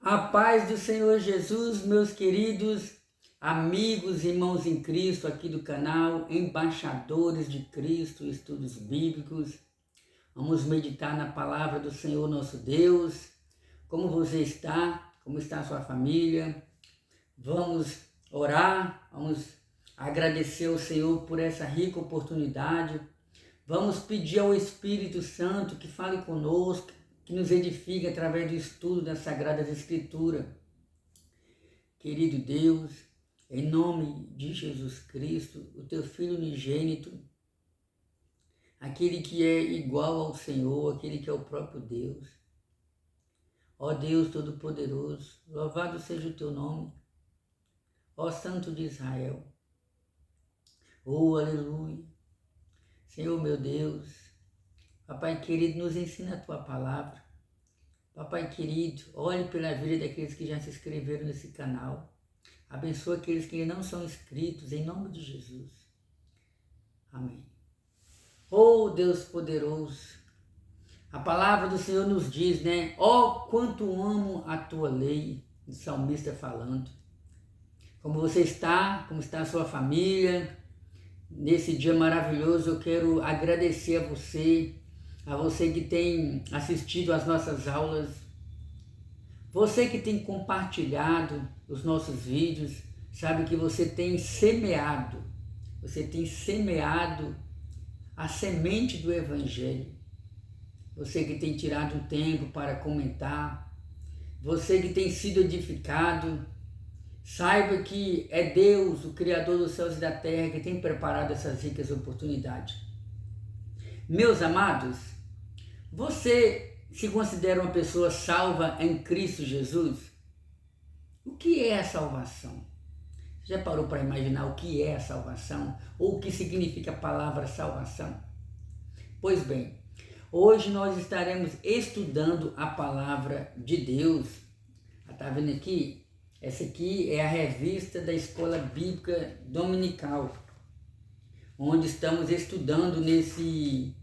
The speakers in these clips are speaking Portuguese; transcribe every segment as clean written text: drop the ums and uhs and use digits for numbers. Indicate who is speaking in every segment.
Speaker 1: A paz do Senhor Jesus, meus queridos amigos e irmãos em Cristo aqui do canal Embaixadores de Cristo, Estudos Bíblicos. Vamos meditar na palavra do Senhor nosso Deus. Como você está? Como está a sua família? Vamos orar, vamos agradecer ao Senhor por essa rica oportunidade. Vamos pedir ao Espírito Santo que fale conosco, que nos edifique através do estudo das Sagradas Escrituras. Querido Deus, em nome de Jesus Cristo, o teu Filho unigênito, aquele que é igual ao Senhor, aquele que é o próprio Deus. Ó Deus Todo-Poderoso, louvado seja o teu nome. Ó Santo de Israel, oh aleluia. Senhor meu Deus, Papai querido, nos ensina a tua palavra. Papai querido, olhe pela vida daqueles que já se inscreveram nesse canal. Abençoa aqueles que não são inscritos, em nome de Jesus. Amém. Oh Deus poderoso, a palavra do Senhor nos diz, né? Oh, quanto amo a tua lei, o salmista falando. Como você está, como está a sua família, nesse dia maravilhoso eu quero agradecer a você que tem assistido às nossas aulas, você que tem compartilhado os nossos vídeos, sabe que você tem semeado a semente do Evangelho. Você que tem tirado um tempo para comentar, você que tem sido edificado, saiba que é Deus, o Criador dos céus e da terra, que tem preparado essas ricas oportunidades. Meus amados, você se considera uma pessoa salva em Cristo Jesus? O que é a salvação? Já parou para imaginar o que é a salvação? Ou o que significa a palavra salvação? Pois bem, hoje nós estaremos estudando a palavra de Deus. Está vendo aqui? Essa aqui é a revista da Escola Bíblica Dominical, onde estamos estudando nesse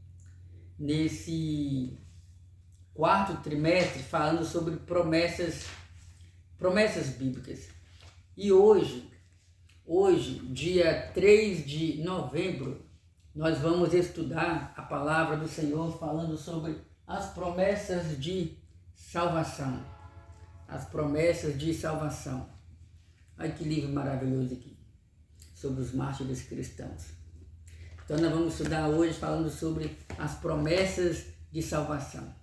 Speaker 1: quarto trimestre, falando sobre promessas bíblicas. E hoje, dia 3 de novembro, nós vamos estudar a palavra do Senhor falando sobre as promessas de salvação. As promessas de salvação. Olha que livro maravilhoso aqui, sobre os mártires cristãos. Então nós vamos estudar hoje falando sobre as promessas de salvação.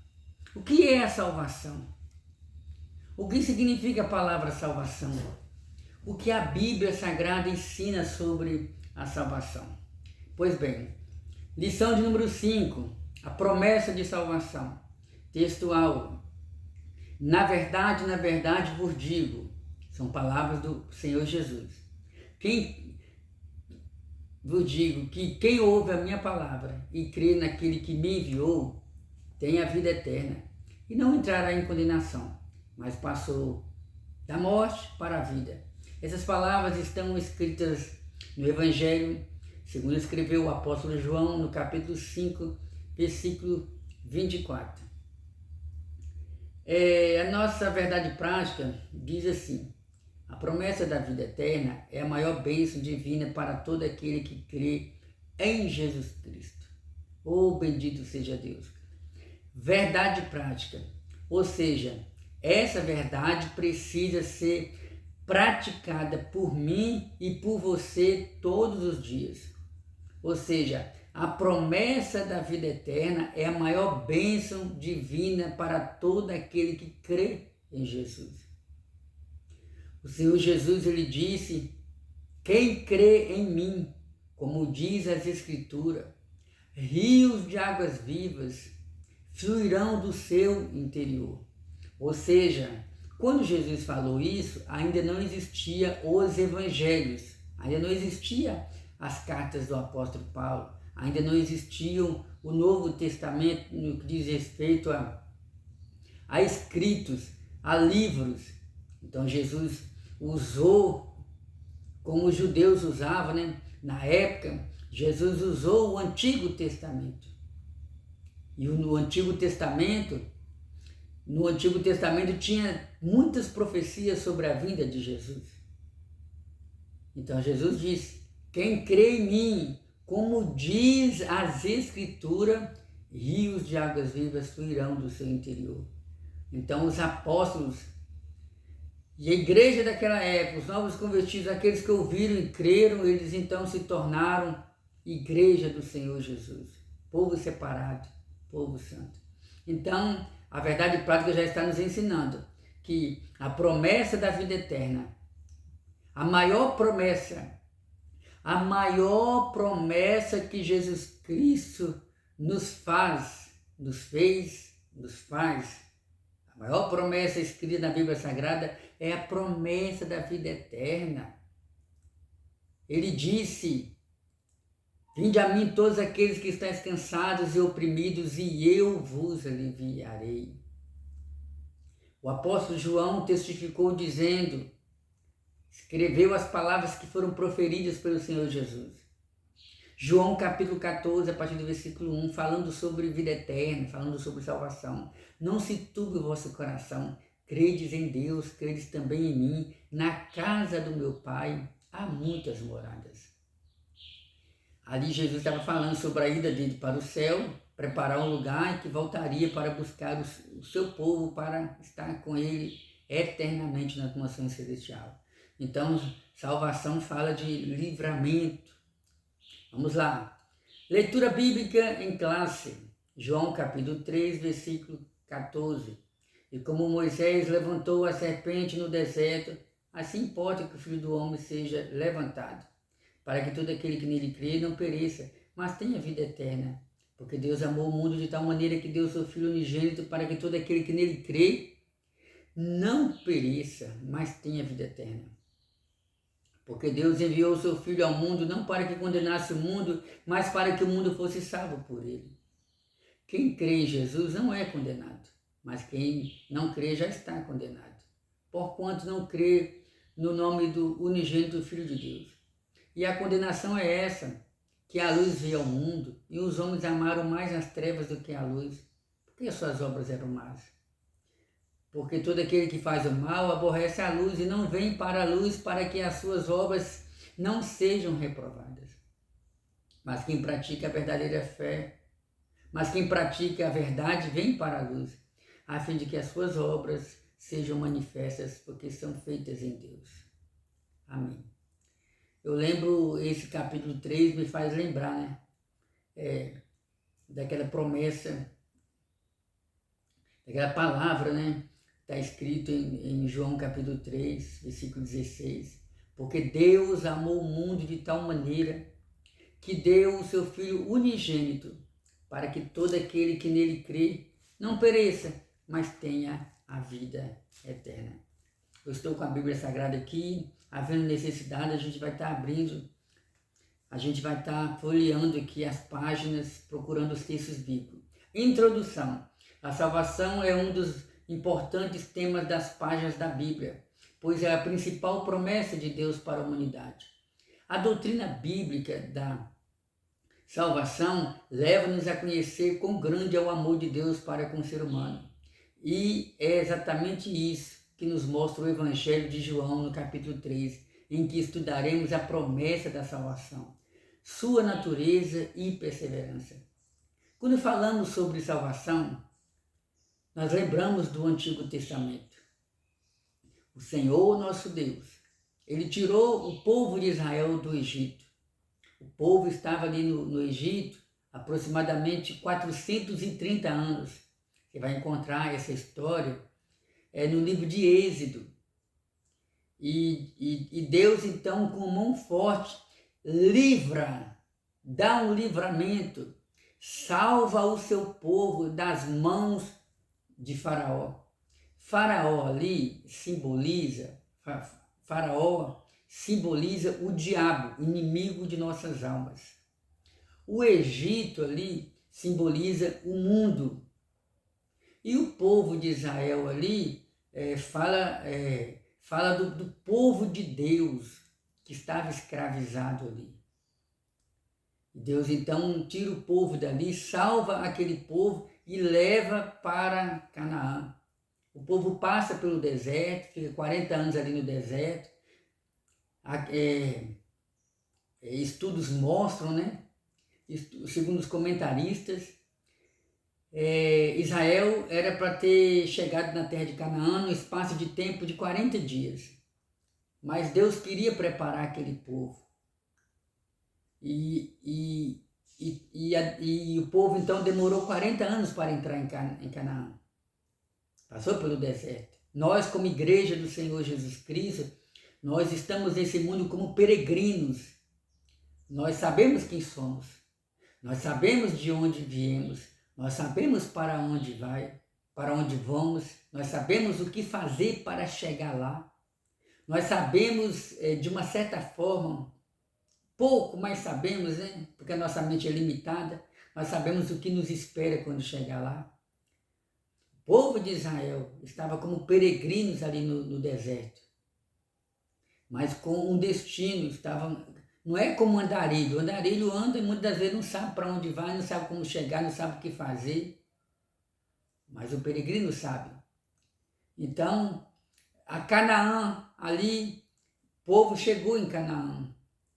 Speaker 1: O que é a salvação? O que significa a palavra salvação? O que a Bíblia Sagrada ensina sobre a salvação? Pois bem, lição de número 5, a promessa de salvação. Textual. Na verdade vos digo, são palavras do Senhor Jesus. Vos digo que quem ouve a minha palavra e crê naquele que me enviou, tem a vida eterna e não entrará em condenação, mas passou da morte para a vida. Essas palavras estão escritas no Evangelho, segundo escreveu o apóstolo João, no capítulo 5, versículo 24. A nossa verdade prática diz assim: a promessa da vida eterna é a maior bênção divina para todo aquele que crê em Jesus Cristo. Oh, bendito seja Deus! Verdade prática, ou seja, essa verdade precisa ser praticada por mim e por você todos os dias. Ou seja, a promessa da vida eterna é a maior bênção divina para todo aquele que crê em Jesus. O Senhor Jesus, ele disse: quem crê em mim, como diz as Escrituras, rios de águas vivas fluirão do seu interior. Ou seja, quando Jesus falou isso, ainda não existia os evangelhos, ainda não existia as cartas do apóstolo Paulo, ainda não existiam o Novo Testamento no que diz respeito a escritos, a livros. Então Jesus usou, como os judeus usavam, né? Na época, Jesus usou o Antigo Testamento. E no Antigo Testamento no Antigo Testamento tinha muitas profecias sobre a vinda de Jesus. Então Jesus disse: quem crê em mim, como diz as Escrituras, rios de águas vivas fluirão do seu interior. Então os apóstolos e a igreja daquela época, os novos convertidos, aqueles que ouviram e creram, eles então se tornaram igreja do Senhor Jesus, povo separado, povo santo. Então, a verdade prática já está nos ensinando que a promessa da vida eterna, a maior promessa que Jesus Cristo nos faz, a maior promessa escrita na Bíblia Sagrada é a promessa da vida eterna. Ele disse: vinde a mim todos aqueles que estão cansados e oprimidos, e eu vos aliviarei. O apóstolo João testificou dizendo, escreveu as palavras que foram proferidas pelo Senhor Jesus. João capítulo 14, a partir do versículo 1, falando sobre vida eterna, falando sobre salvação. Não se turbe o vosso coração, credes em Deus, credes também em mim. Na casa do meu Pai há muitas moradas. Ali Jesus estava falando sobre a ida dele para o céu, preparar um lugar e que voltaria para buscar o seu povo para estar com ele eternamente na mansão celestial. Então, salvação fala de livramento. Vamos lá. Leitura bíblica em classe. João capítulo 3, versículo 14. E como Moisés levantou a serpente no deserto, assim importa que o Filho do Homem seja levantado, para que todo aquele que nele crê não pereça, mas tenha vida eterna. Porque Deus amou o mundo de tal maneira que deu seu Filho unigênito, para que todo aquele que nele crê não pereça, mas tenha vida eterna. Porque Deus enviou o seu Filho ao mundo não para que condenasse o mundo, mas para que o mundo fosse salvo por ele. Quem crê em Jesus não é condenado, mas quem não crê já está condenado, porquanto não crê no nome do unigênito Filho de Deus. E a condenação é essa, que a luz veio ao mundo, e os homens amaram mais as trevas do que a luz, porque as suas obras eram más. Porque todo aquele que faz o mal aborrece a luz e não vem para a luz para que as suas obras não sejam reprovadas. Mas quem pratica a verdadeira fé, mas quem pratica a verdade vem para a luz, a fim de que as suas obras sejam manifestas, porque são feitas em Deus. Amém. Eu lembro, esse capítulo 3 me faz lembrar, né? Daquela promessa, daquela palavra, né? Está escrito em João capítulo 3, versículo 16. Porque Deus amou o mundo de tal maneira que deu o seu Filho unigênito, para que todo aquele que nele crê não pereça, mas tenha a vida eterna. Eu estou com a Bíblia Sagrada aqui, havendo necessidade, a gente vai estar abrindo, a gente vai estar folheando aqui as páginas, procurando os textos bíblicos. Introdução. A salvação é um dos importantes temas das páginas da Bíblia, pois é a principal promessa de Deus para a humanidade. A doutrina bíblica da salvação leva-nos a conhecer quão grande é o amor de Deus para com o ser humano. E é exatamente isso que nos mostra o Evangelho de João no capítulo 3, em que estudaremos a promessa da salvação, sua natureza e perseverança. Quando falamos sobre salvação, nós lembramos do Antigo Testamento. O Senhor, nosso Deus, Ele tirou o povo de Israel do Egito. O povo estava ali no Egito aproximadamente 430 anos. Você vai encontrar essa história no livro de Êxodo. E Deus, então, com mão forte, dá um livramento, salva o seu povo das mãos de Faraó. Faraó simboliza o diabo, inimigo de nossas almas. O Egito ali simboliza o mundo. E o povo de Israel ali fala do povo de Deus que estava escravizado ali. Deus então tira o povo dali, salva aquele povo e leva para Canaã. O povo passa pelo deserto, fica 40 anos ali no deserto. Estudos mostram, né? Segundo os comentaristas, Israel era para ter chegado na terra de Canaã no espaço de tempo de 40 dias. Mas Deus queria preparar aquele povo. E o povo então demorou 40 anos para entrar em Canaã. Passou pelo deserto. Nós, como igreja do Senhor Jesus Cristo, nós estamos nesse mundo como peregrinos. Nós sabemos quem somos. Nós sabemos de onde viemos. Nós sabemos para onde vamos. Nós sabemos o que fazer para chegar lá. Nós sabemos, de uma certa forma, pouco, mas sabemos, né? Porque a nossa mente é limitada. Nós sabemos o que nos espera quando chegar lá. O povo de Israel estava como peregrinos ali no deserto, mas com um destino. Não é como andarilho. O andarilho anda e muitas das vezes não sabe para onde vai, não sabe como chegar, não sabe o que fazer. Mas o peregrino sabe. Então, a Canaã, ali, o povo chegou em Canaã.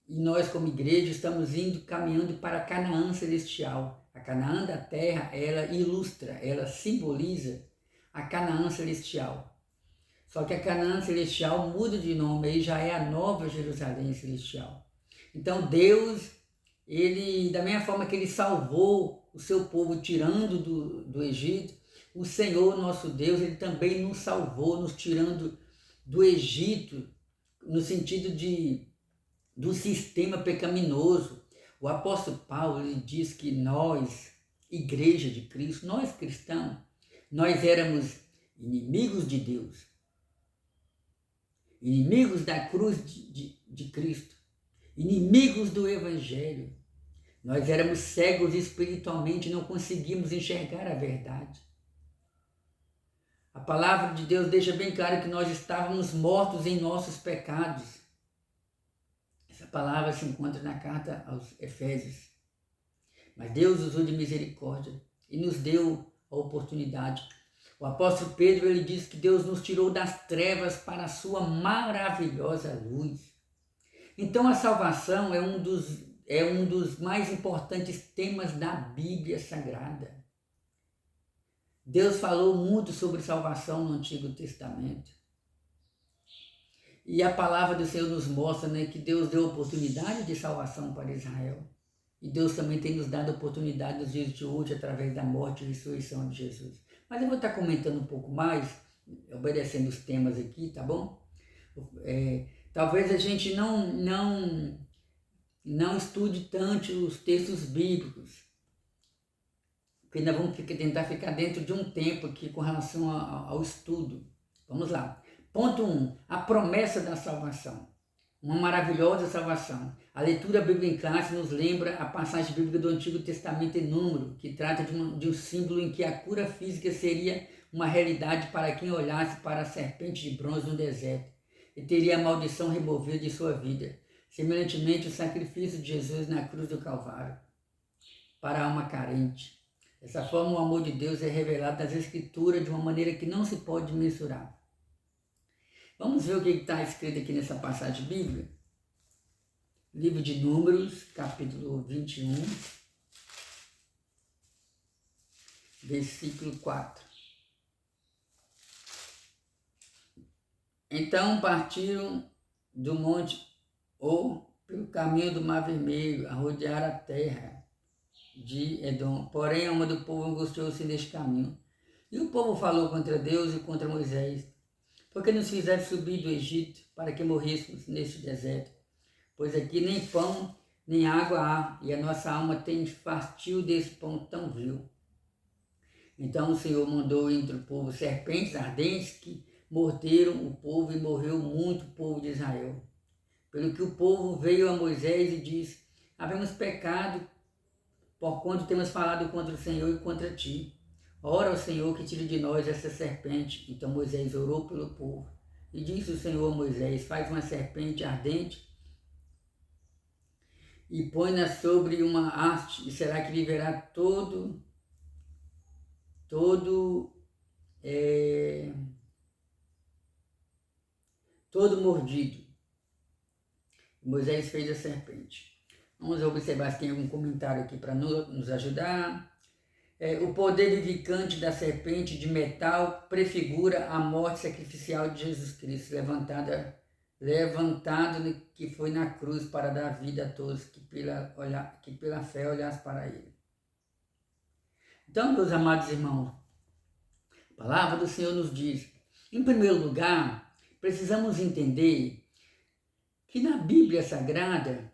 Speaker 1: E nós, como igreja, estamos caminhando para Canaã celestial. A Canaã da terra, ela ilustra, ela simboliza a Canaã celestial. Só que a Canaã celestial muda de nome, aí já é a Nova Jerusalém celestial. Então Deus, Ele, da mesma forma que Ele salvou o seu povo tirando do Egito, o Senhor nosso Deus, Ele também nos salvou, nos tirando do Egito, no sentido do sistema pecaminoso. O apóstolo Paulo, ele diz que nós, igreja de Cristo, nós cristãos, nós éramos inimigos de Deus, inimigos da cruz de Cristo, inimigos do Evangelho. Nós éramos cegos espiritualmente, não conseguimos enxergar a verdade. A palavra de Deus deixa bem claro que nós estávamos mortos em nossos pecados. Essa palavra se encontra na carta aos Efésios. Mas Deus usou de misericórdia e nos deu a oportunidade. O apóstolo Pedro, ele diz que Deus nos tirou das trevas para a sua maravilhosa luz. Então a salvação é um dos mais importantes temas da Bíblia Sagrada. Deus falou muito sobre salvação no Antigo Testamento. E a palavra do Senhor nos mostra, né, que Deus deu oportunidade de salvação para Israel. E Deus também tem nos dado oportunidade nos dias de hoje através da morte e ressurreição de Jesus. Mas eu vou estar comentando um pouco mais, obedecendo os temas aqui, tá bom? Talvez a gente não estude tanto os textos bíblicos, porque nós vamos tentar ficar dentro de um tempo aqui com relação ao estudo. Vamos lá. Ponto 1. A promessa da salvação. Uma maravilhosa salvação. A leitura bíblica em classe nos lembra a passagem bíblica do Antigo Testamento em Número, que trata de um símbolo em que a cura física seria uma realidade para quem olhasse para a serpente de bronze no deserto e teria a maldição removida de sua vida. Semelhantemente, o sacrifício de Jesus na cruz do Calvário para a alma carente. Dessa forma, o amor de Deus é revelado nas Escrituras de uma maneira que não se pode mensurar. Vamos ver o que está escrito aqui nessa passagem bíblica? Livro de Números, capítulo 21, versículo 4. Então partiram do monte ou pelo caminho do Mar Vermelho, a rodear a terra de Edom. Porém, a alma do povo angustiou-se neste caminho. E o povo falou contra Deus e contra Moisés: por que nos fizeste subir do Egito para que morrêssemos neste deserto? Pois aqui nem pão nem água há, e a nossa alma tem fastio desse pão tão vil. Então o Senhor mandou entre o povo serpentes ardentes que morderam o povo e morreu muito o povo de Israel. Pelo que o povo veio a Moisés e disse: havemos pecado, porquanto temos falado contra o Senhor e contra ti. Ora ao Senhor que tire de nós essa serpente. Então Moisés orou pelo povo. E disse o Senhor a Moisés: faz uma serpente ardente e põe-na sobre uma haste, e será que viverá todo mordido. Moisés fez a serpente. Vamos observar se tem algum comentário aqui para nos ajudar. O poder vivificante da serpente de metal prefigura a morte sacrificial de Jesus Cristo, levantado que foi na cruz para dar vida a todos que pela fé olhassem para ele. Então, meus amados irmãos, a palavra do Senhor nos diz, em primeiro lugar, precisamos entender que na Bíblia Sagrada,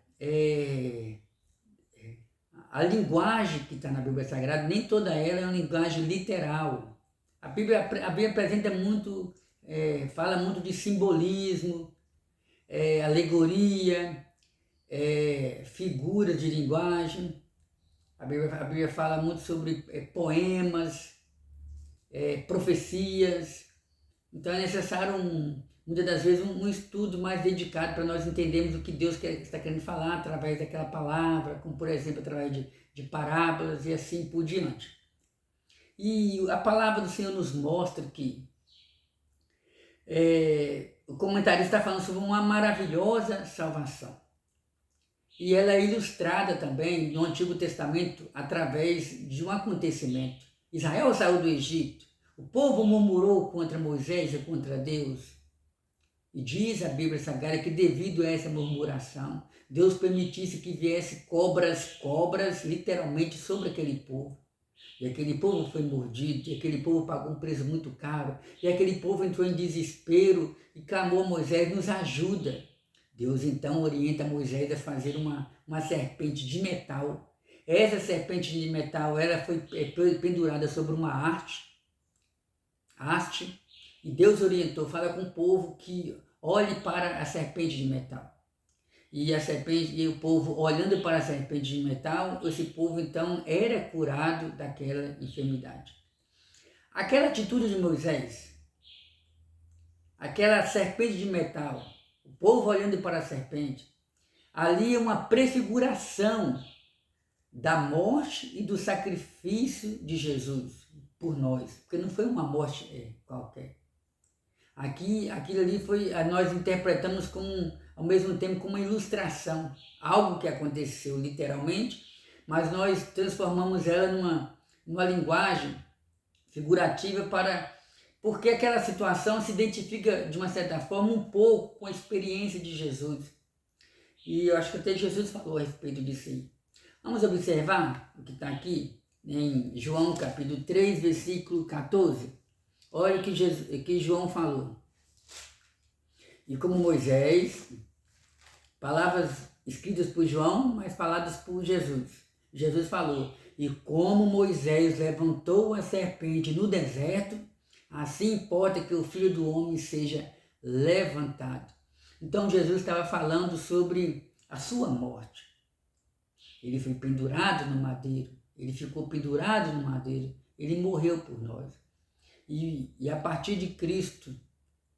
Speaker 1: a linguagem que está na Bíblia Sagrada, nem toda ela é uma linguagem literal. A Bíblia apresenta muito, fala muito de simbolismo, alegoria, figuras de linguagem. A Bíblia fala muito sobre poemas, profecias. Então é necessário, muitas das vezes, um estudo mais dedicado para nós entendermos o que Deus está querendo falar através daquela palavra, como por exemplo através de parábolas e assim por diante. E a palavra do Senhor nos mostra que o comentarista está falando sobre uma maravilhosa salvação. E ela é ilustrada também no Antigo Testamento através de um acontecimento. Israel saiu do Egito, o povo murmurou contra Moisés e contra Deus. E diz a Bíblia Sagrada que devido a essa murmuração, Deus permitisse que viesse cobras literalmente sobre aquele povo. E aquele povo foi mordido, e aquele povo pagou um preço muito caro, e aquele povo entrou em desespero e clamou a Moisés, nos ajuda. Deus então orienta Moisés a fazer uma serpente de metal. Essa serpente de metal ela foi pendurada sobre uma haste, e Deus orientou, fala com o povo que olhe para a serpente de metal. E o povo olhando para a serpente de metal, esse povo então era curado daquela enfermidade. Aquela atitude de Moisés, aquela serpente de metal, o povo olhando para a serpente, ali é uma prefiguração da morte e do sacrifício de Jesus por nós, porque não foi uma morte qualquer. Aquilo ali nós interpretamos ao mesmo tempo como uma ilustração, algo que aconteceu literalmente, mas nós transformamos ela numa linguagem figurativa porque aquela situação se identifica de uma certa forma um pouco com a experiência de Jesus. E eu acho que até Jesus falou a respeito disso aí. Vamos observar o que está aqui em João capítulo 3, versículo 14. Olha o que João falou. E como Moisés, palavras escritas por João, mas faladas por Jesus. Jesus falou, e como Moisés levantou a serpente no deserto, assim importa que o Filho do Homem seja levantado. Então Jesus estava falando sobre a sua morte. Ele foi pendurado no madeiro, ele ficou pendurado no madeiro, ele morreu por nós. E a partir de Cristo,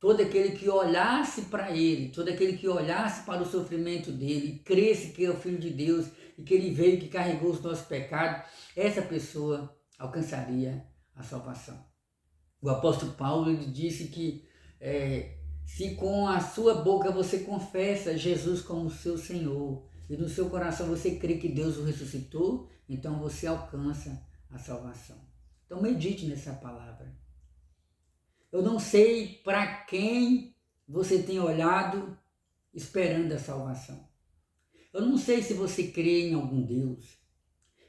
Speaker 1: todo aquele que olhasse para ele, todo aquele que olhasse para o sofrimento dele, cresce que é o Filho de Deus e que ele veio, que carregou os nossos pecados, essa pessoa alcançaria a salvação. O apóstolo Paulo ele disse que se com a sua boca você confessa Jesus como seu Senhor e no seu coração você crê que Deus o ressuscitou, então você alcança a salvação. Então medite nessa palavra. Eu não sei para quem você tem olhado esperando a salvação. Eu não sei se você crê em algum Deus.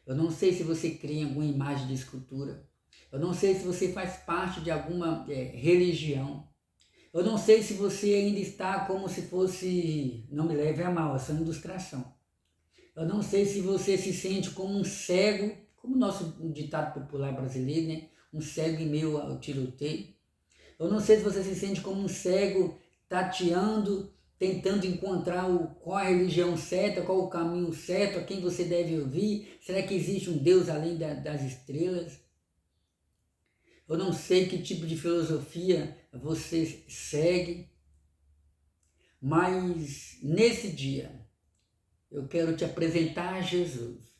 Speaker 1: Eu não sei se você crê em alguma imagem de escultura. Eu não sei se você faz parte de alguma religião. Eu não sei se você ainda está como se fosse, não me leve a mal, essa é uma ilustração. Eu não sei se você se sente como um cego, como o nosso ditado popular brasileiro, né? Um cego em meio ao tiroteio. Eu não sei se você se sente como um cego tateando, tentando encontrar qual a religião certa, qual o caminho certo, a quem você deve ouvir. Será que existe um Deus além das estrelas? Eu não sei que tipo de filosofia você segue, mas nesse dia eu quero te apresentar a Jesus.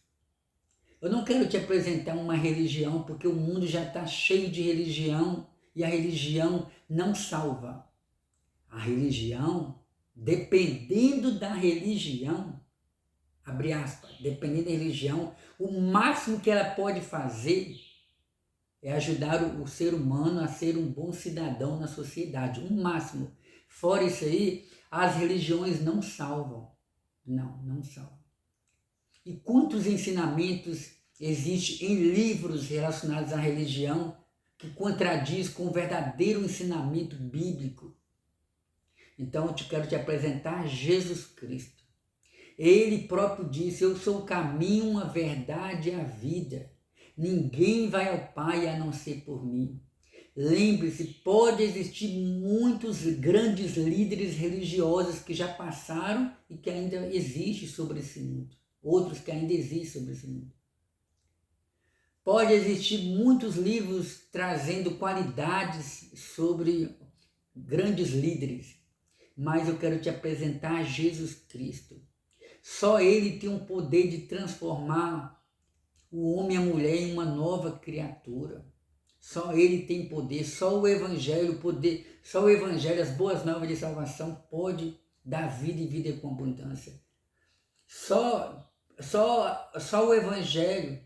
Speaker 1: Eu não quero te apresentar uma religião, porque o mundo já está cheio de religião e a religião não salva. A religião, dependendo da religião, abre aspas, dependendo da religião, o máximo que ela pode fazer é ajudar o ser humano a ser um bom cidadão na sociedade. O máximo. Fora isso aí, as religiões não salvam. Não salvam. E quantos ensinamentos existem em livros relacionados à religião que contradiz com o verdadeiro ensinamento bíblico? Então eu quero te apresentar Jesus Cristo. Ele próprio disse: eu sou o caminho, a verdade e a vida. Ninguém vai ao Pai a não ser por mim. Lembre-se, pode existir muitos grandes líderes religiosos que já passaram e que ainda existem sobre esse mundo. Outros que ainda existem sobre esse mundo. Pode existir muitos livros trazendo qualidades sobre grandes líderes, mas eu quero te apresentar Jesus Cristo. Só Ele tem o poder de transformar o homem e a mulher em uma nova criatura. Só Ele tem poder, só o Evangelho, as boas novas de salvação pode dar vida e vida com abundância. Só o Evangelho,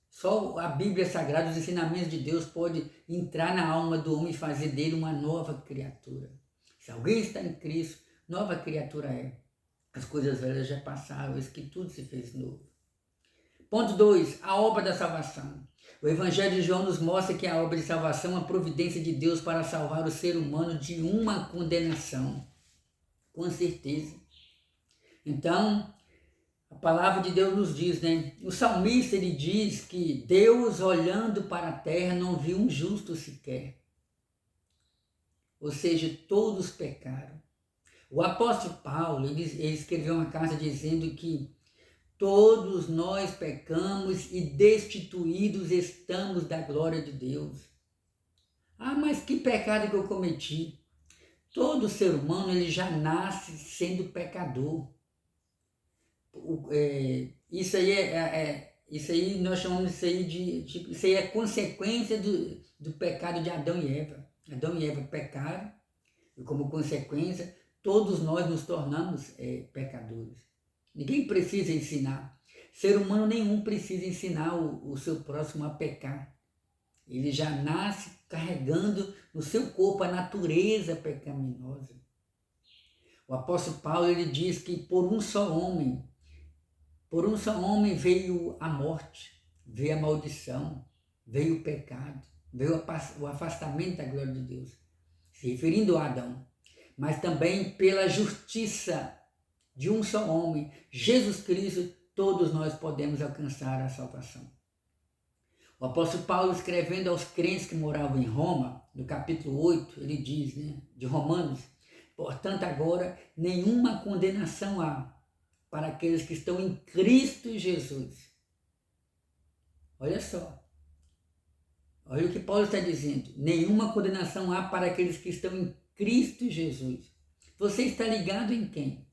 Speaker 1: só a Bíblia Sagrada, os ensinamentos de Deus pode entrar na alma do homem e fazer dele uma nova criatura. Se alguém está em Cristo, nova criatura é. As coisas velhas já passaram, eis que tudo se fez novo. Ponto 2. A obra da salvação. O Evangelho de João nos mostra que a obra de salvação é uma providência de Deus para salvar o ser humano de uma condenação. Com certeza. Então, a palavra de Deus nos diz, né? O salmista, ele diz que Deus, olhando para a terra, não viu um justo sequer. Ou seja, todos pecaram. O apóstolo Paulo, ele escreveu uma carta dizendo que todos nós pecamos e destituídos estamos da glória de Deus. Ah, mas que pecado que eu cometi? Todo ser humano, ele já nasce sendo pecador. Isso aí nós chamamos isso aí isso aí é consequência do pecado de Adão e Eva. Adão e Eva pecaram e como consequência todos nós nos tornamos pecadores. Ninguém precisa ensinar. Ser humano nenhum precisa ensinar o seu próximo a pecar. Ele já nasce carregando no seu corpo a natureza pecaminosa. O apóstolo Paulo, ele diz que por um só homem veio a morte, veio a maldição, veio o pecado, veio o afastamento da glória de Deus, se referindo a Adão. Mas também pela justiça de um só homem, Jesus Cristo, todos nós podemos alcançar a salvação. O apóstolo Paulo, escrevendo aos crentes que moravam em Roma, no capítulo 8, ele diz, de Romanos: portanto, agora nenhuma condenação há para aqueles que estão em Cristo Jesus. Olha só. Olha o que Paulo está dizendo. Nenhuma condenação há para aqueles que estão em Cristo Jesus. Você está ligado em quem?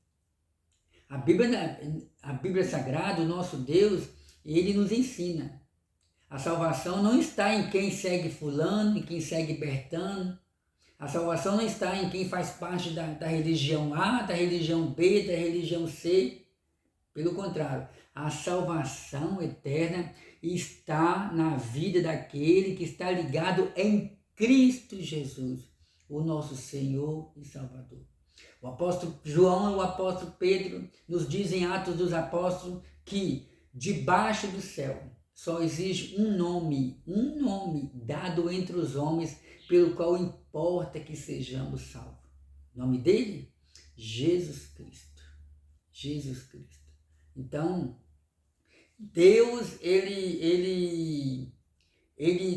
Speaker 1: A Bíblia Sagrada, o nosso Deus, ele nos ensina. A salvação não está em quem segue fulano, em quem segue Bertano. A salvação não está em quem faz parte da religião A, da religião B, da religião C. Pelo contrário, a salvação eterna está na vida daquele que está ligado em Cristo Jesus, o nosso Senhor e Salvador. O apóstolo João e o apóstolo Pedro nos dizem em Atos dos Apóstolos que debaixo do céu só existe um nome dado entre os homens pelo qual importa que sejamos salvos. O nome dele? Jesus Cristo. Jesus Cristo. Então, Deus, ele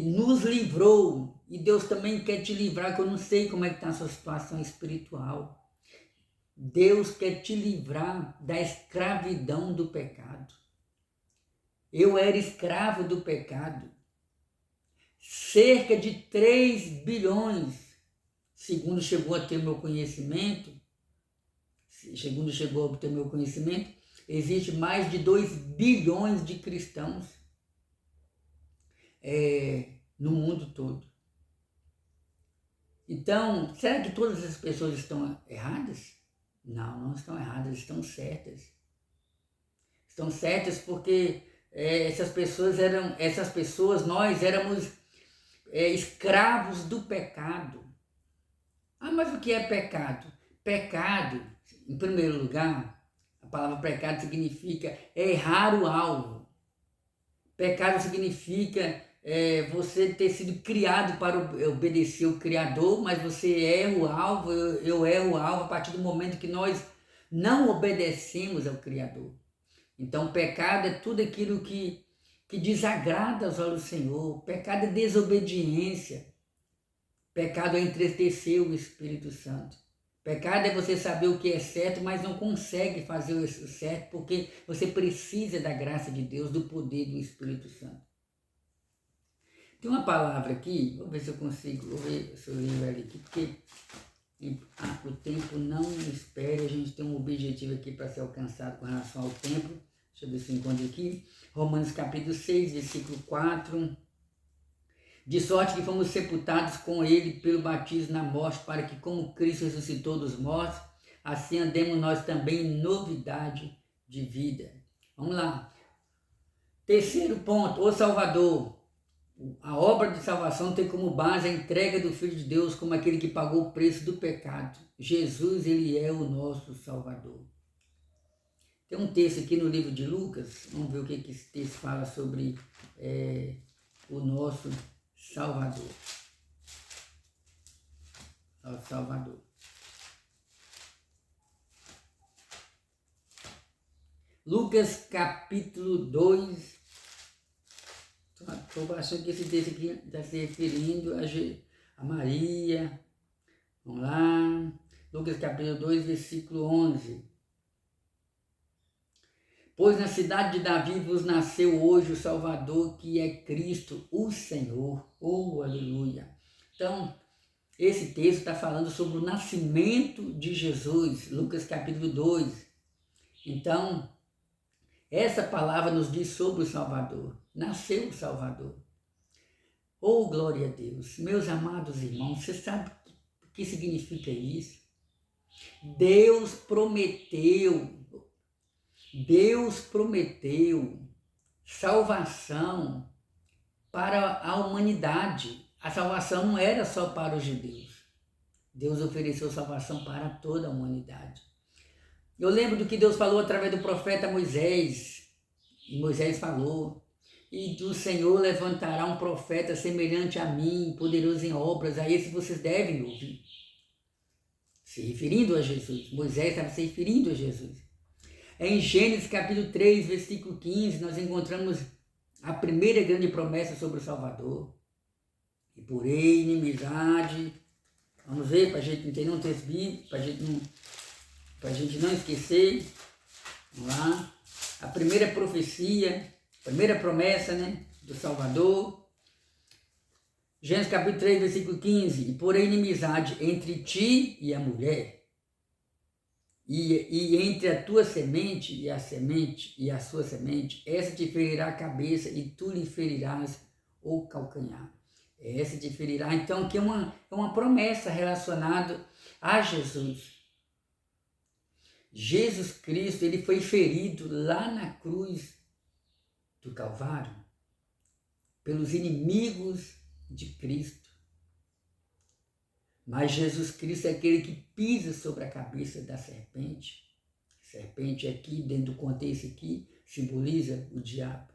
Speaker 1: nos livrou, e Deus também quer te livrar, que eu não sei como é que está a sua situação espiritual. Deus quer te livrar da escravidão do pecado. Eu era escravo do pecado. Cerca de 3 bilhões, segundo chegou a ter meu conhecimento, existe mais de 2 bilhões de cristãos no mundo todo. Então, será que todas as pessoas estão erradas? Não, não estão erradas, estão certas. Estão certas porque essas pessoas, nós éramos escravos do pecado. Ah, mas o que é pecado? Pecado, em primeiro lugar, a palavra pecado significa errar o alvo. Pecado significa você ter sido criado para obedecer o Criador, mas você erra o alvo, eu erro o alvo a partir do momento que nós não obedecemos ao Criador. Então, pecado é tudo aquilo que desagrada aos olhos do Senhor. Pecado é desobediência. Pecado é entristecer o Espírito Santo. Pecado é você saber o que é certo, mas não consegue fazer o certo porque você precisa da graça de Deus, do poder do Espírito Santo. Tem uma palavra aqui, vou ver se eu consigo, vou ver se eu leio ela aqui, porque o tempo não espera, a gente tem um objetivo aqui para ser alcançado com relação ao tempo. Deixa eu ver se eu encontro aqui. Romanos capítulo 6, versículo 4. De sorte que fomos sepultados com ele pelo batismo na morte, para que como Cristo ressuscitou dos mortos, assim andemos nós também em novidade de vida. Vamos lá. Terceiro ponto, o Salvador. A obra de salvação tem como base a entrega do Filho de Deus como aquele que pagou o preço do pecado. Jesus, ele é o nosso Salvador. Tem um texto aqui no livro de Lucas, vamos ver o que esse texto fala sobre o nosso Salvador. Nosso Salvador. Lucas capítulo 2. Estou achando que esse texto aqui está se referindo a Maria. Vamos lá. Lucas capítulo 2, versículo 11. Pois na cidade de Davi vos nasceu hoje o Salvador, que é Cristo, o Senhor. Oh, aleluia! Então, esse texto está falando sobre o nascimento de Jesus, Lucas capítulo 2. Então, essa palavra nos diz sobre o Salvador. Nasceu o Salvador. Oh, glória a Deus! Meus amados irmãos, você sabe o que significa isso? Deus prometeu salvação para a humanidade. A salvação não era só para os judeus. Deus ofereceu salvação para toda a humanidade. Eu lembro do que Deus falou através do profeta Moisés. E Moisés falou: e do Senhor levantará um profeta semelhante a mim, poderoso em obras, a esse vocês devem ouvir. Se referindo a Jesus. Moisés estava se referindo a Jesus. Em Gênesis capítulo 3, versículo 15, nós encontramos a primeira grande promessa sobre o Salvador. E porém, inimizade. Vamos ver, para a gente entender um texto bíblico, para a gente não esquecer. Vamos lá. A primeira profecia, primeira promessa, do Salvador. Gênesis capítulo 3, versículo 15. E porém, inimizade entre ti e a mulher. E entre a tua semente e a sua semente, essa te ferirá a cabeça e tu lhe ferirás o calcanhar. Essa te ferirá. Então, aqui é uma promessa relacionada a Jesus. Jesus Cristo, ele foi ferido lá na cruz do Calvário pelos inimigos de Cristo. Mas Jesus Cristo é aquele que pisa sobre a cabeça da serpente. Serpente aqui, dentro do contexto aqui, simboliza o diabo.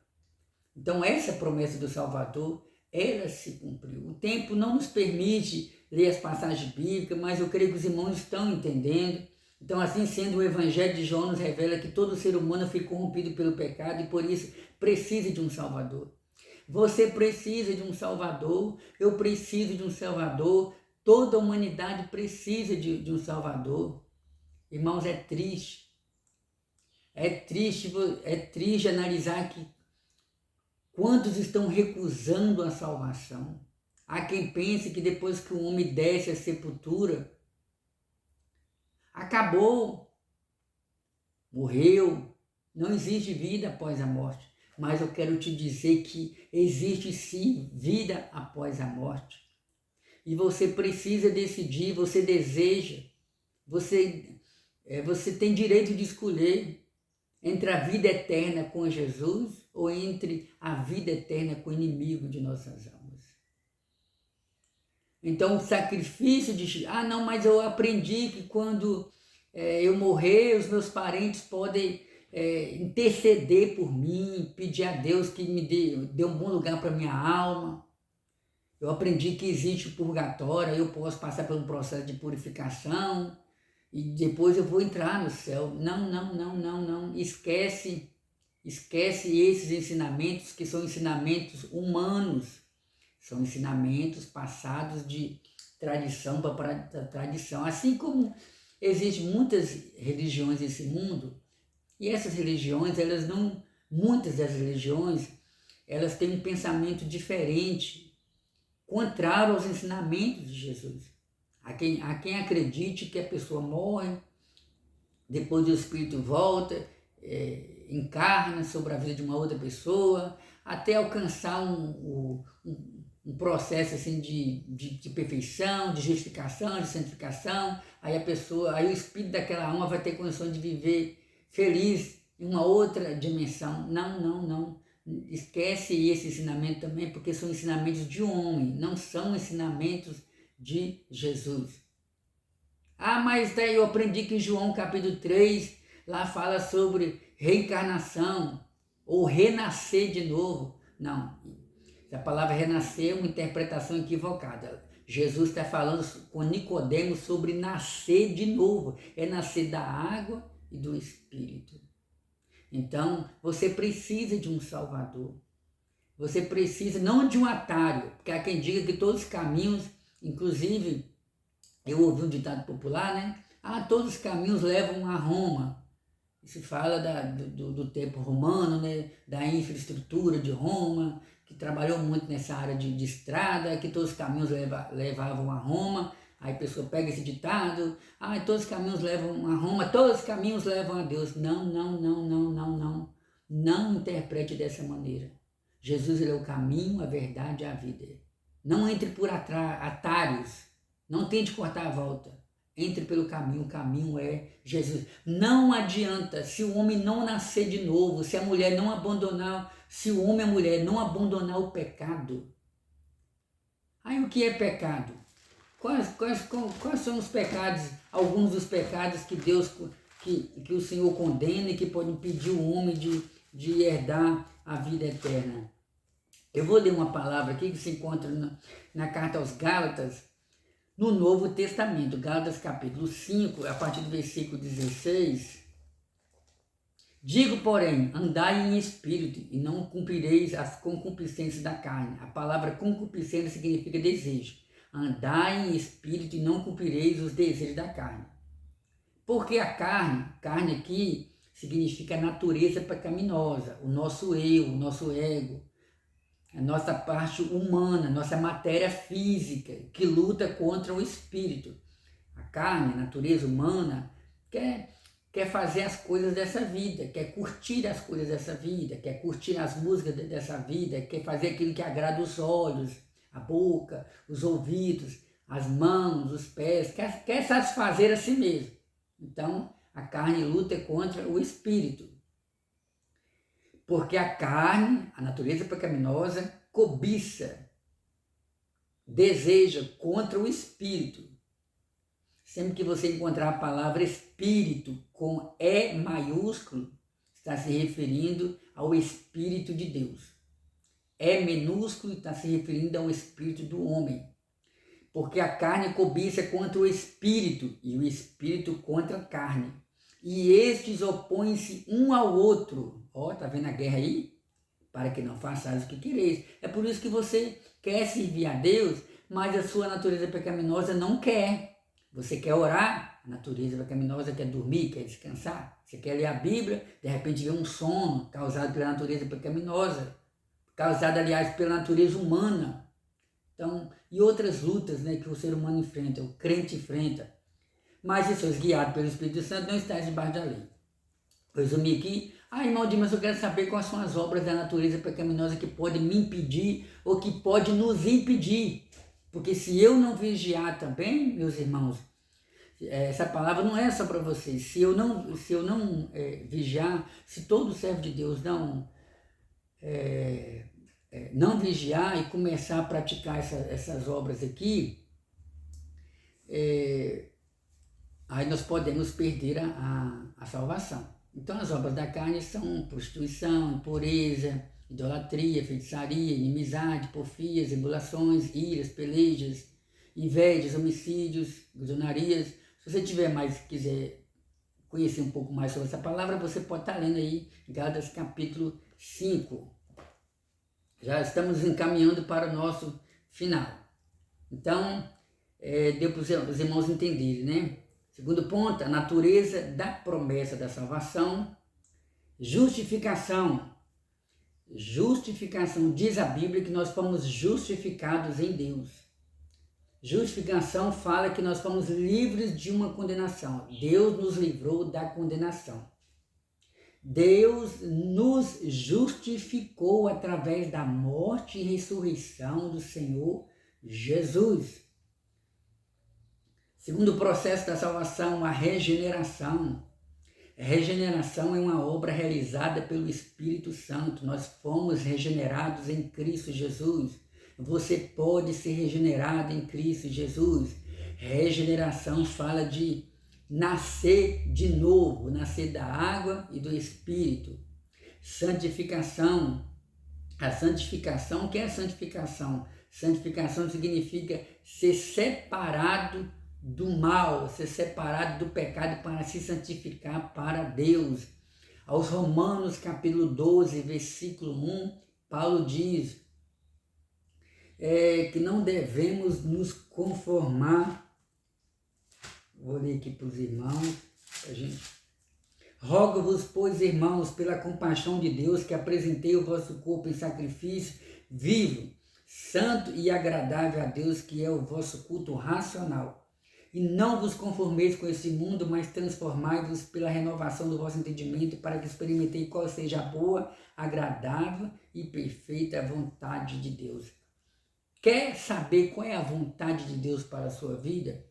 Speaker 1: Então essa promessa do Salvador, ela se cumpriu. O tempo não nos permite ler as passagens bíblicas, mas eu creio que os irmãos estão entendendo. Então, assim sendo, o Evangelho de João nos revela que todo ser humano foi corrompido pelo pecado e por isso precisa de um Salvador. Você precisa de um Salvador, eu preciso de um Salvador. Toda a humanidade precisa de um Salvador. Irmãos, é triste. É triste analisar que quantos estão recusando a salvação. Há quem pense que depois que o homem desce à sepultura, acabou, morreu, não existe vida após a morte. Mas eu quero te dizer que existe sim vida após a morte. E você precisa decidir, você deseja, você tem direito de escolher entre a vida eterna com Jesus ou entre a vida eterna com o inimigo de nossas almas. Então o sacrifício de... não, mas eu aprendi que quando eu morrer, os meus parentes podem interceder por mim, pedir a Deus que me dê um bom lugar para minha alma. Eu aprendi que existe o purgatório, eu posso passar por um processo de purificação e depois eu vou entrar no céu. Não. Esquece esses ensinamentos que são ensinamentos humanos. São ensinamentos passados de tradição para tradição. Assim como existem muitas religiões nesse mundo, e essas religiões, muitas das religiões, elas têm um pensamento diferente, contrário aos ensinamentos de Jesus. Há quem acredite que a pessoa morre, depois o espírito volta, encarna sobre a vida de uma outra pessoa, até alcançar um processo assim de perfeição, de justificação, de santificação. Aí o espírito daquela alma vai ter condições de viver feliz em uma outra dimensão. Não. Esquece esse ensinamento também, porque são ensinamentos de homem, não são ensinamentos de Jesus. Mas daí eu aprendi que em João capítulo 3, lá fala sobre reencarnação, ou renascer de novo. Não, a palavra renascer é uma interpretação equivocada. Jesus está falando com Nicodemos sobre nascer de novo, é nascer da água e do Espírito. Então, você precisa de um Salvador. Você precisa, não de um atalho, porque há quem diga que todos os caminhos, inclusive, eu ouvi um ditado popular, né? Todos os caminhos levam a Roma. Isso fala do tempo romano, né? Da infraestrutura de Roma, que trabalhou muito nessa área de estrada, que todos os caminhos levavam a Roma. Aí a pessoa pega esse ditado, todos os caminhos levam a Roma, todos os caminhos levam a Deus. Não. Não interprete dessa maneira. Jesus, ele é o caminho, a verdade e a vida. Não entre por atalhos, não tente cortar a volta. Entre pelo caminho, o caminho é Jesus. Não adianta, se o homem não nascer de novo, se a mulher não abandonar, se o homem e a mulher não abandonar o pecado. O que é pecado? Quais são os pecados, alguns dos pecados que Deus, que o Senhor condena e que podem impedir o homem de herdar a vida eterna? Eu vou ler uma palavra aqui que se encontra na carta aos Gálatas, no Novo Testamento, Gálatas capítulo 5, a partir do versículo 16. Digo, porém, andai em espírito e não cumprireis as concupiscências da carne. A palavra concupiscência significa desejo. Andai em espírito e não cumprireis os desejos da carne. Porque a carne aqui significa a natureza pecaminosa, o nosso eu, o nosso ego, a nossa parte humana, nossa matéria física, que luta contra o espírito. A carne, a natureza humana, quer fazer as coisas dessa vida, quer curtir as coisas dessa vida, quer curtir as músicas dessa vida, quer fazer aquilo que agrada os olhos, a boca, os ouvidos, as mãos, os pés, quer satisfazer a si mesmo. Então, a carne luta contra o espírito. Porque a carne, a natureza pecaminosa, cobiça, deseja contra o espírito. Sempre que você encontrar a palavra espírito com E maiúsculo, está se referindo ao Espírito de Deus. E minúsculo está se referindo ao Espírito do homem. Porque a carne cobiça contra o Espírito e o Espírito contra a carne. E estes opõem-se um ao outro. Tá vendo a guerra aí? Para que não façais o que quereis. É por isso que você quer servir a Deus, mas a sua natureza pecaminosa não quer. Você quer orar, a natureza pecaminosa quer dormir, quer descansar. Você quer ler a Bíblia, de repente vê um sono causado pela natureza pecaminosa, causado, aliás, pela natureza humana. Então, e outras lutas, né, que o ser humano enfrenta, o crente enfrenta. Mas se sois guiados pelo Espírito Santo, não estáis debaixo da lei. Vou resumir aqui. Irmão Dimas, eu quero saber quais são as obras da natureza pecaminosa que podem me impedir ou que podem nos impedir. Porque se eu não vigiar também, meus irmãos, essa palavra não é só para vocês. Se eu não vigiar, se todo servo de Deus não vigiar e começar a praticar essas obras aqui, aí nós podemos perder a salvação. Então as obras da carne são prostituição, impureza, idolatria, feitiçaria, inimizade, porfias, emulações, iras, pelejas, invejas, homicídios, glutonarias. Se você quiser conhecer um pouco mais sobre essa palavra, você pode estar lendo aí Gálatas capítulo 5. Já estamos encaminhando para o nosso final. Então, deu para os irmãos entenderem, né? Segundo ponto, a natureza da promessa da salvação. Justificação. Justificação, diz a Bíblia que nós fomos justificados em Deus. Justificação fala que nós fomos livres de uma condenação. Deus nos livrou da condenação. Deus nos justificou através da morte e ressurreição do Senhor Jesus. Segundo o processo da salvação, a regeneração. A regeneração é uma obra realizada pelo Espírito Santo. Nós fomos regenerados em Cristo Jesus. Você pode ser regenerado em Cristo Jesus. Regeneração fala de nascer de novo, nascer da água e do Espírito. Santificação. A santificação, o que é a santificação? Santificação significa ser separado do mal, ser separado do pecado para se santificar para Deus. Aos Romanos capítulo 12, versículo 1, Paulo diz que não devemos nos conformar. Vou ler aqui para os irmãos, para a gente. Rogo-vos, pois, irmãos, pela compaixão de Deus, que apresentei o vosso corpo em sacrifício vivo, santo e agradável a Deus, que é o vosso culto racional. E não vos conformeis com esse mundo, mas transformai-vos pela renovação do vosso entendimento, para que experimenteis qual seja a boa, agradável e perfeita vontade de Deus. Quer saber qual é a vontade de Deus para a sua vida?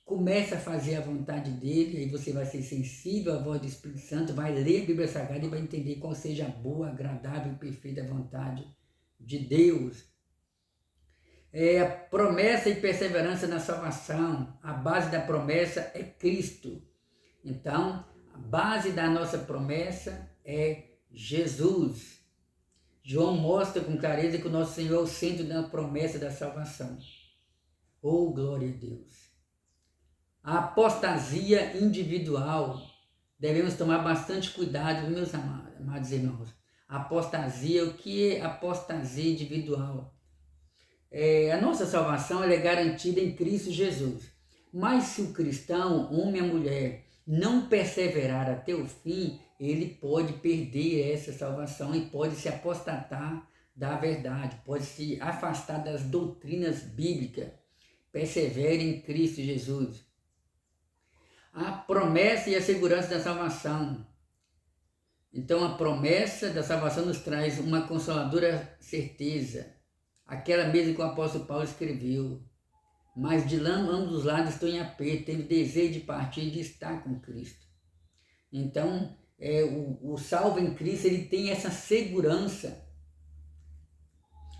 Speaker 1: Comece a fazer a vontade dele, aí você vai ser sensível à voz do Espírito Santo, vai ler a Bíblia Sagrada e vai entender qual seja a boa, agradável e perfeita vontade de Deus. A promessa e perseverança na salvação. A base da promessa é Cristo. Então, a base da nossa promessa é Jesus. João mostra com clareza que o nosso Senhor é o centro da promessa da salvação. Oh, glória a Deus! A apostasia individual. Devemos tomar bastante cuidado, meus amados irmãos. Apostasia, o que é apostasia individual? A nossa salvação é garantida em Cristo Jesus. Mas se o cristão, homem ou mulher, não perseverar até o fim, ele pode perder essa salvação e pode se apostatar da verdade, pode se afastar das doutrinas bíblicas. Persevere em Cristo Jesus. A promessa e a segurança da salvação. Então a promessa da salvação nos traz uma consoladora certeza. Aquela mesma que o apóstolo Paulo escreveu. Mas de ambos os lados estou em aperto, tendo desejo de partir e de estar com Cristo. Então, o salvo em Cristo, ele tem essa segurança.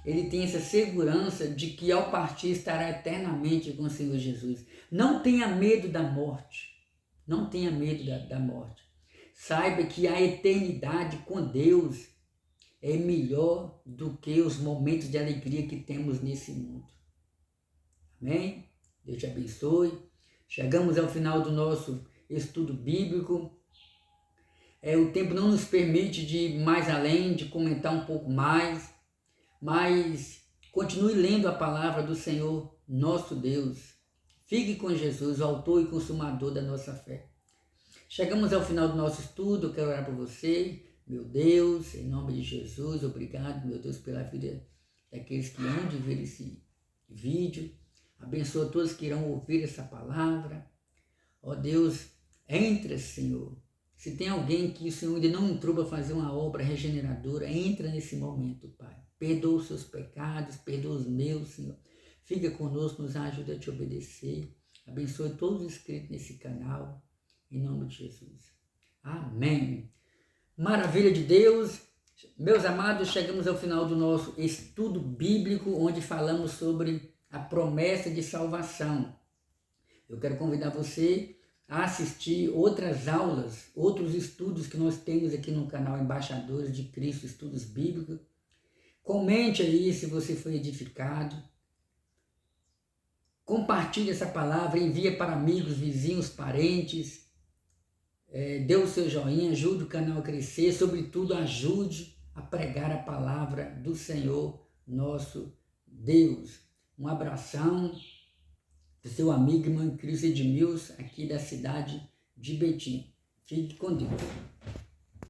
Speaker 1: Ele tem essa segurança de que ao partir estará eternamente com o Senhor Jesus. Não tenha medo da morte. Não tenha medo da morte. Saiba que a eternidade com Deus é melhor do que os momentos de alegria que temos nesse mundo. Amém? Deus te abençoe. Chegamos ao final do nosso estudo bíblico. O tempo não nos permite de ir mais além, de comentar um pouco mais, mas continue lendo a palavra do Senhor, nosso Deus. Fique com Jesus, o autor e consumador da nossa fé. Chegamos ao final do nosso estudo. Eu quero orar por você. Meu Deus, em nome de Jesus, obrigado, meu Deus, pela vida daqueles que hão de ver esse vídeo. Abençoa todos que irão ouvir essa palavra. Ó Deus, entra, Senhor. Se tem alguém que o Senhor ainda não entrou para fazer uma obra regeneradora, entra nesse momento, Pai. Perdoa os seus pecados, perdoa os meus, Senhor. Fica conosco, nos ajuda a te obedecer. Abençoe todos os inscritos nesse canal, em nome de Jesus. Amém. Maravilha de Deus. Meus amados, chegamos ao final do nosso estudo bíblico, onde falamos sobre a promessa de salvação. Eu quero convidar você a assistir outras aulas, outros estudos que nós temos aqui no canal Embaixadores de Cristo, Estudos Bíblicos. Comente aí se você foi edificado. Compartilhe essa palavra, envia para amigos, vizinhos, parentes. Dê o seu joinha, ajude o canal a crescer, sobretudo ajude a pregar a palavra do Senhor, nosso Deus. Um abração do seu amigo e irmão Cristo Edmilson, aqui da cidade de Betim. Fique com Deus.